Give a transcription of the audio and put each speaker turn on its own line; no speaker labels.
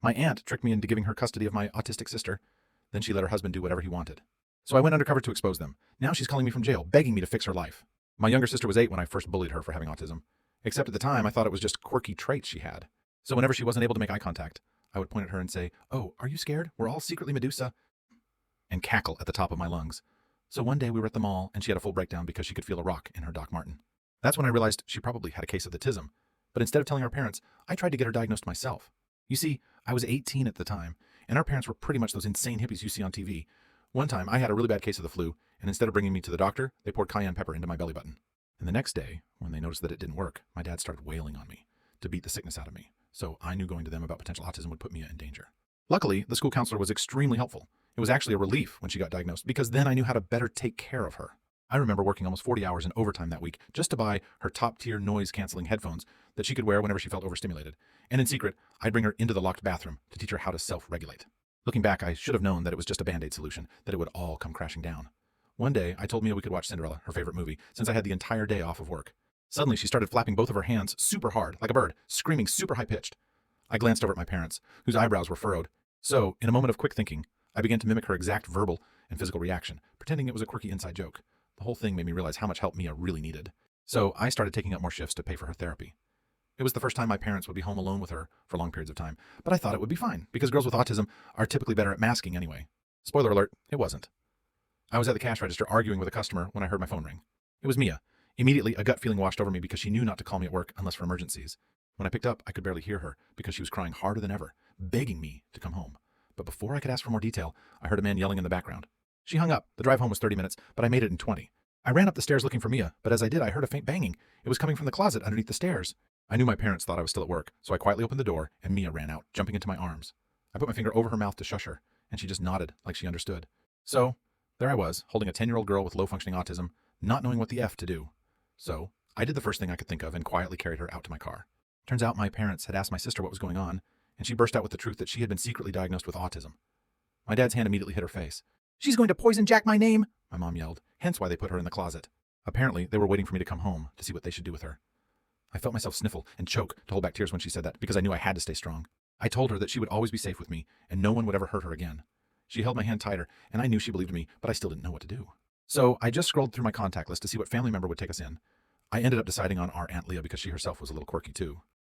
My aunt tricked me into giving her custody of my autistic sister. Then she let her husband do whatever he wanted. So I went undercover to expose them. Now she's calling me from jail, begging me to fix her life. My younger sister was 8 when I first bullied her for having autism. Except at the time, I thought it was just quirky traits she had. So whenever she wasn't able to make eye contact, I would point at her and say, "Oh, are you scared? We're all secretly Medusa," and cackle at the top of my lungs. So one day we were at the mall and she had a full breakdown because she could feel a rock in her Doc Marten. That's when I realized she probably had a case of the tism. But instead of telling her parents, I tried to get her diagnosed myself. You see, I was 18 at the time, and our parents were pretty much those insane hippies you see on TV. One time, I had a really bad case of the flu, and instead of bringing me to the doctor, they poured cayenne pepper into my belly button. And the next day, when they noticed that it didn't work, my dad started wailing on me to beat the sickness out of me. So I knew going to them about potential autism would put Mia in danger. Luckily, the school counselor was extremely helpful. It was actually a relief when she got diagnosed, because then I knew how to better take care of her. I remember working almost 40 hours in overtime that week just to buy her top-tier noise-canceling headphones that she could wear whenever she felt overstimulated. And in secret, I'd bring her into the locked bathroom to teach her how to self-regulate. Looking back, I should have known that it was just a Band-Aid solution, that it would all come crashing down. One day, I told Mia we could watch Cinderella, her favorite movie, since I had the entire day off of work. Suddenly, she started flapping both of her hands super hard, like a bird, screaming super high-pitched. I glanced over at my parents, whose eyebrows were furrowed. So, in a moment of quick thinking, I began to mimic her exact verbal and physical reaction, pretending it was a quirky inside joke. The whole thing made me realize how much help Mia really needed. So I started taking up more shifts to pay for her therapy. It was the first time my parents would be home alone with her for long periods of time, but I thought it would be fine, because girls with autism are typically better at masking anyway. Spoiler alert, it wasn't. I was at the cash register arguing with a customer when I heard my phone ring. It was Mia. Immediately, a gut feeling washed over me because she knew not to call me at work unless for emergencies. When I picked up, I could barely hear her because she was crying harder than ever, begging me to come home. But before I could ask for more detail, I heard a man yelling in the background. She hung up. The drive home was 30 minutes, but I made it in 20. I ran up the stairs looking for Mia, but as I did, I heard a faint banging. It was coming from the closet underneath the stairs. I knew my parents thought I was still at work, so I quietly opened the door, and Mia ran out, jumping into my arms. I put my finger over her mouth to shush her, and she just nodded like she understood. So, there I was, holding a 10-year-old girl with low-functioning autism, not knowing what the F to do. So, I did the first thing I could think of and quietly carried her out to my car. Turns out my parents had asked my sister what was going on, and she burst out with the truth that she had been secretly diagnosed with autism. My dad's hand immediately hit her face. "She's going to poison Jack my name," my mom yelled, hence why they put her in the closet. Apparently, they were waiting for me to come home to see what they should do with her. I felt myself sniffle and choke to hold back tears when she said that, because I knew I had to stay strong. I told her that she would always be safe with me, and no one would ever hurt her again. She held my hand tighter, and I knew she believed me, but I still didn't know what to do. So I just scrolled through my contact list to see what family member would take us in. I ended up deciding on our Aunt Leah because she herself was a little quirky too.